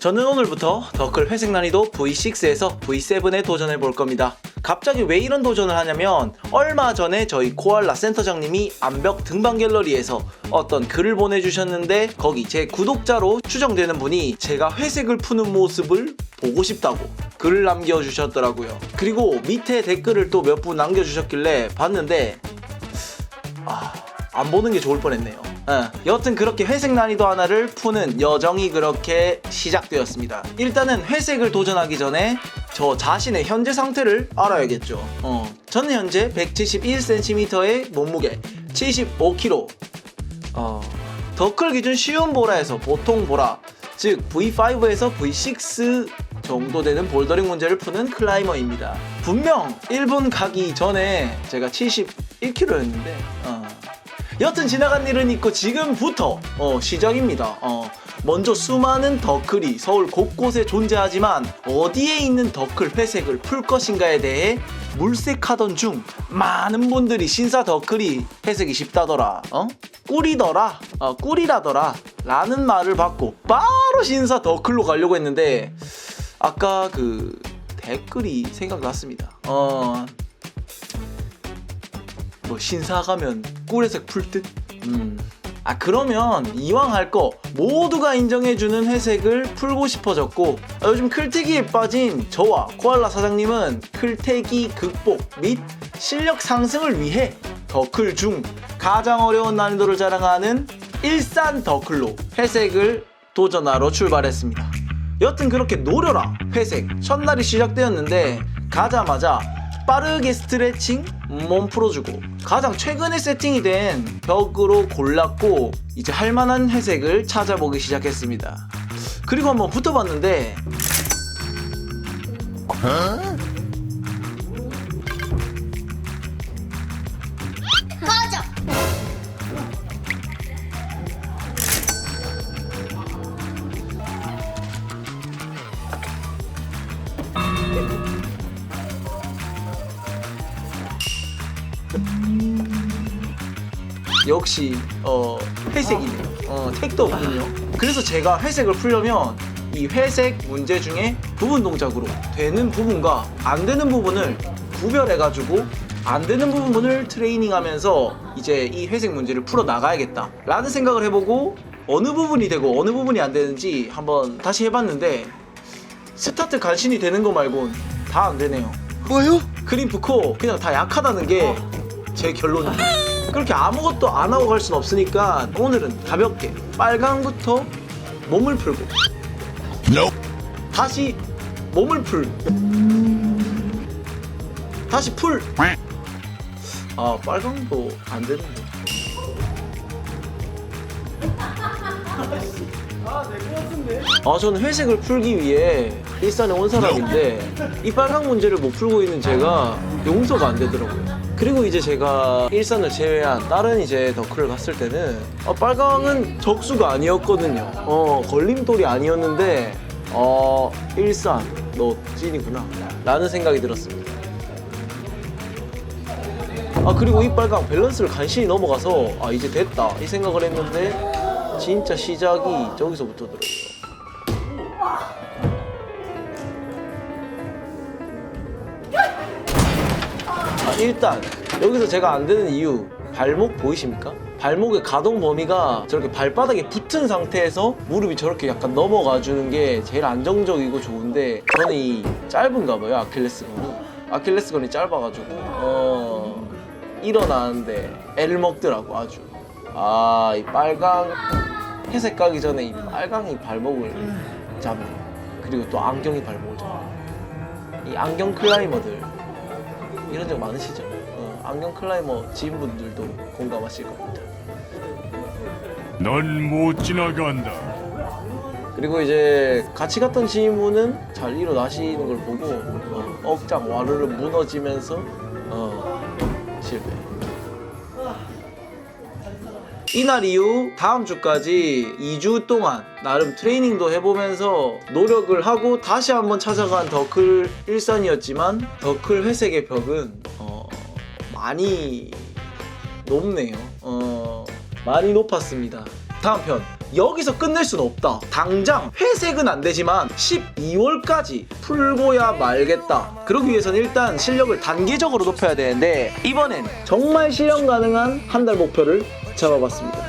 저는 오늘부터 더클 회색 난이도 V6에서 V7에 도전해 볼 겁니다. 갑자기 왜 이런 도전을 하냐면 얼마 전에 저희 코알라 센터장님이 암벽 등반 갤러리에서 어떤 글을 보내주셨는데 거기 제 구독자로 추정되는 분이 제가 회색을 푸는 모습을 보고 싶다고 글을 남겨주셨더라고요. 그리고 밑에 댓글을 또 몇 분 남겨주셨길래 봤는데 안 보는 게 좋을 뻔했네요. 여튼 그렇게 회색 난이도 하나를 푸는 여정이 그렇게 시작되었습니다. 일단은 회색을 도전하기 전에 저 자신의 현재 상태를 알아야겠죠. 저는 현재 171cm의 몸무게 75kg. 더클 기준 쉬운 보라에서 보통 보라, 즉 V5에서 V6 정도 되는 볼더링 문제를 푸는 클라이머입니다. 분명 1분 가기 전에 제가 71kg였는데 여튼 지나간 일은 있고 지금부터 시작입니다. 먼저 수많은 더클이 서울 곳곳에 존재하지만 어디에 있는 더클 회색을 풀 것인가에 대해 물색하던 중 많은 분들이 신사 더클이 회색이 쉽다더라, 꿀이더라, 꿀이라더라 라는 말을 받고 바로 신사 더클로 가려고 했는데 아까 그 댓글이 생각났습니다. 뭐 신사 가면 꿀회색 풀듯? 그러면 이왕 할 거 모두가 인정해주는 회색을 풀고 싶어졌고, 요즘 클태기에 빠진 저와 코알라 사장님은 클태기 극복 및 실력 상승을 위해 더클 중 가장 어려운 난이도를 자랑하는 일산 더클로 회색을 도전하러 출발했습니다. 여튼 그렇게 노려라 회색 첫날이 시작되었는데 가자마자 빠르게 스트레칭, 몸 풀어주고 가장 최근에 세팅이 된 벽으로 골랐고 이제 할만한 회색을 찾아보기 시작했습니다. 그리고 한번 붙어봤는데 꺼져! 역시 회색이네요. 택도 없군요. 그래서 제가 회색을 풀려면 이 회색 문제 중에 부분 동작으로 되는 부분과 안 되는 부분을 구별해가지고 안 되는 부분을 트레이닝하면서 이제 이 회색 문제를 풀어 나가야겠다 라는 생각을 해보고 어느 부분이 되고 어느 부분이 안 되는지 한번 다시 해봤는데 스타트 간신히 되는 거 말곤 다 안 되네요. 뭐요? 크림프 코 그냥 다 약하다는 게 제 결론입니다. 그렇게 아무것도 안 하고 갈 순 없으니까 오늘은 가볍게 빨강부터 몸을 풀고 다시 몸을 풀 다시 풀 빨강도 안 되는데 저는 회색을 풀기 위해 일산에 온 사람인데 이 빨강 문제를 못 풀고 있는 제가 용서가 안 되더라고요. 그리고 이제 제가 일산을 제외한 다른 이제 더클을 갔을 때는 빨강은 적수가 아니었거든요. 걸림돌이 아니었는데 일산 너 찐이구나 라는 생각이 들었습니다. 그리고 이 빨강 밸런스를 간신히 넘어가서 이제 됐다 이 생각을 했는데 진짜 시작이 저기서부터 들었어. 일단 여기서 제가 안 되는 이유 발목 보이십니까? 발목의 가동 범위가 저렇게 발바닥에 붙은 상태에서 무릎이 저렇게 약간 넘어가 주는 게 제일 안정적이고 좋은데 저는 이 짧은가 봐요. 아킬레스건이 짧아가지고 일어나는데 애를 먹더라고 아주. 이 빨강 회색 가기 전에 이 빨강이 발목을 잡네. 그리고 또 안경이 발목을 잡네. 이 안경 클라이머들 이런 적 많으시죠? 안경 클라이머 지인분들도 공감하실 겁니다. 넌 못 지나간다. 그리고 이제 같이 갔던 지인분은 잘 일어나시는 걸 보고 억장 와르르 무너지면서 실패. 이날 이후 다음 주까지 2주 동안 나름 트레이닝도 해보면서 노력을 하고 다시 한번 찾아간 더클 일산이었지만 더클 회색의 벽은 많이 높네요. 많이 높았습니다. 다음 편 여기서 끝낼 수는 없다. 당장 회색은 안 되지만 12월까지 풀고야 말겠다. 그러기 위해서는 일단 실력을 단계적으로 높여야 되는데 이번엔 정말 실현 가능한 한 달 목표를 잡아봤습니다.